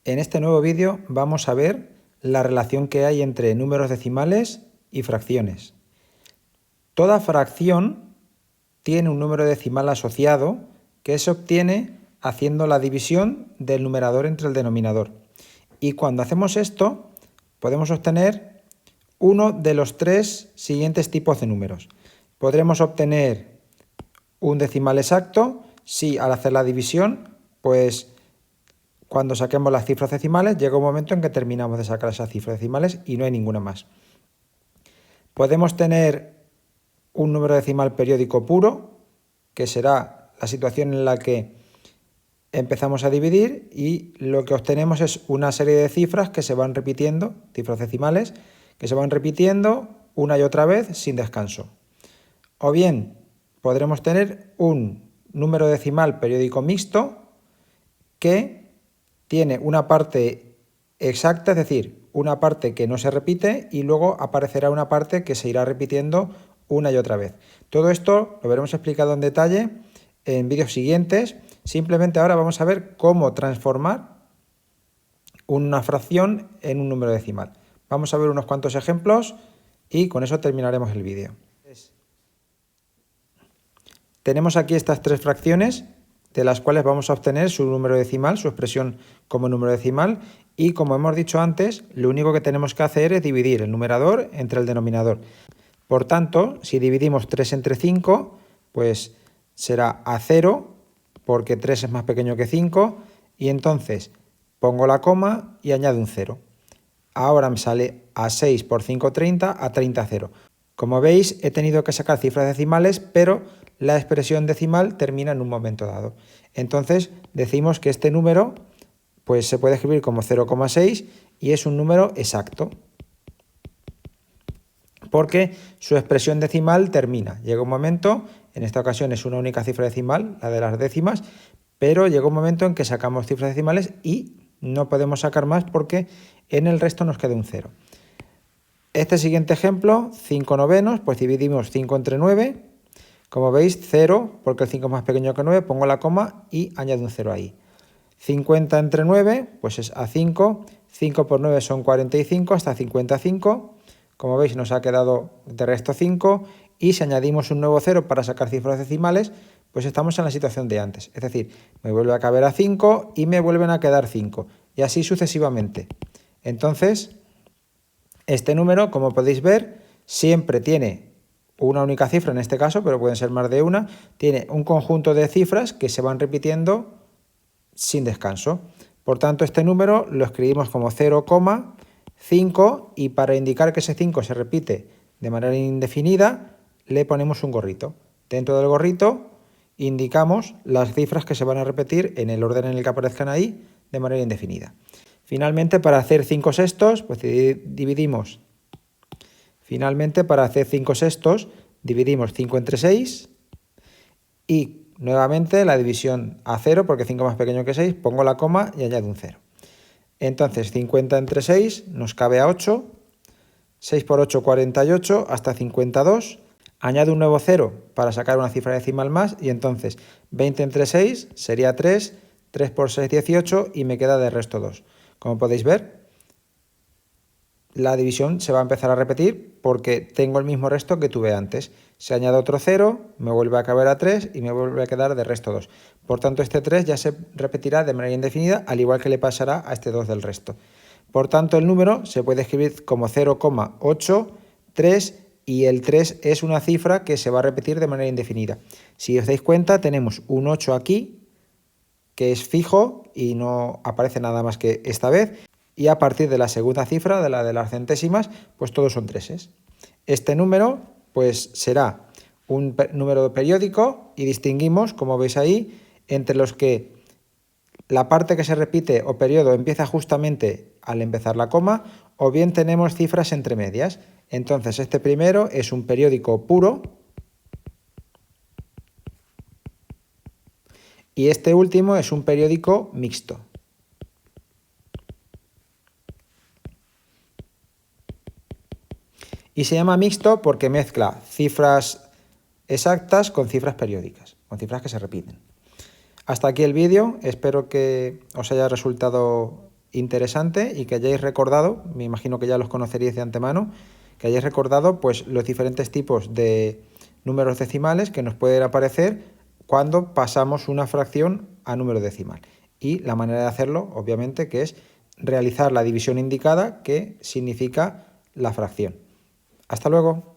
En este nuevo vídeo vamos a ver la relación que hay entre números decimales y fracciones. Toda fracción tiene un número decimal asociado que se obtiene haciendo la división del numerador entre el denominador. Y cuando hacemos esto, podemos obtener uno de los tres siguientes tipos de números. Podremos obtener un decimal exacto si al hacer la división, pues cuando saquemos las cifras decimales, llega un momento en que terminamos de sacar esas cifras decimales y no hay ninguna más. Podemos tener un número decimal periódico puro, que será la situación en la que empezamos a dividir y lo que obtenemos es una serie de cifras que se van repitiendo, cifras decimales, que se van repitiendo una y otra vez sin descanso. O bien podremos tener un número decimal periódico mixto que tiene una parte exacta, es decir, una parte que no se repite y luego aparecerá una parte que se irá repitiendo una y otra vez. Todo esto lo veremos explicado en detalle en vídeos siguientes. Simplemente ahora vamos a ver cómo transformar una fracción en un número decimal. Vamos a ver unos cuantos ejemplos y con eso terminaremos el vídeo. Tenemos aquí estas tres fracciones de las cuales vamos a obtener su número decimal, su expresión como número decimal, y como hemos dicho antes, lo único que tenemos que hacer es dividir el numerador entre el denominador. Por tanto, si dividimos 3 entre 5, pues será a 0, porque 3 es más pequeño que 5, y entonces pongo la coma y añado un 0. Ahora me sale a 6 por 5, 30, a 30, 0. Como veis, he tenido que sacar cifras decimales, pero la expresión decimal termina en un momento dado. Entonces, decimos que este número pues, se puede escribir como 0,6 y es un número exacto, porque su expresión decimal termina. Llega un momento, en esta ocasión es una única cifra decimal, la de las décimas, pero llega un momento en que sacamos cifras decimales y no podemos sacar más porque en el resto nos queda un 0. Este siguiente ejemplo, 5 novenos, pues dividimos 5 entre 9. Como veis, 0, porque el 5 es más pequeño que 9, pongo la coma y añado un 0 ahí. 50 entre 9, pues es a 5. 5 por 9 son 45, hasta 55. Como veis, nos ha quedado de resto 5. Y si añadimos un nuevo 0 para sacar cifras decimales, pues estamos en la situación de antes. Es decir, me vuelve a caber a 5 y me vuelven a quedar 5. Y así sucesivamente. Entonces, este número, como podéis ver, siempre tiene una única cifra en este caso, pero pueden ser más de una, tiene un conjunto de cifras que se van repitiendo sin descanso. Por tanto, este número lo escribimos como 0,5 y para indicar que ese 5 se repite de manera indefinida, le ponemos un gorrito. Dentro del gorrito indicamos las cifras que se van a repetir en el orden en el que aparezcan ahí de manera indefinida. Finalmente, para hacer 5 sextos, pues dividimos. Finalmente, para hacer 5 sextos, dividimos 5 entre 6 y nuevamente la división a 0, porque 5 es más pequeño que 6, pongo la coma y añado un 0. Entonces, 50 entre 6 nos cabe a 8, 6 por 8, 48, hasta 52. Añado un nuevo 0 para sacar una cifra decimal más y entonces 20 entre 6 sería 3, 3 por 6, 18 y me queda de resto 2. Como podéis ver, la división se va a empezar a repetir porque tengo el mismo resto que tuve antes. Si añado otro 0, me vuelve a caber a 3 y me vuelve a quedar de resto 2. Por tanto, este 3 ya se repetirá de manera indefinida, al igual que le pasará a este 2 del resto. Por tanto, el número se puede escribir como 0,83 y el 3 es una cifra que se va a repetir de manera indefinida. Si os dais cuenta, tenemos un 8 aquí, que es fijo y no aparece nada más que esta vez. Y a partir de la segunda cifra, de la de las centésimas, pues todos son treses. Este número pues será un número periódico y distinguimos, como veis ahí, entre los que la parte que se repite o periodo empieza justamente al empezar la coma, o bien tenemos cifras entre medias. Entonces este primero es un periódico puro y este último es un periódico mixto. Y se llama mixto porque mezcla cifras exactas con cifras periódicas, con cifras que se repiten. Hasta aquí el vídeo, espero que os haya resultado interesante y que hayáis recordado, me imagino que ya los conoceríais de antemano, que hayáis recordado pues los diferentes tipos de números decimales que nos pueden aparecer cuando pasamos una fracción a número decimal. Y la manera de hacerlo, obviamente, que es realizar la división indicada, que significa la fracción. Hasta luego.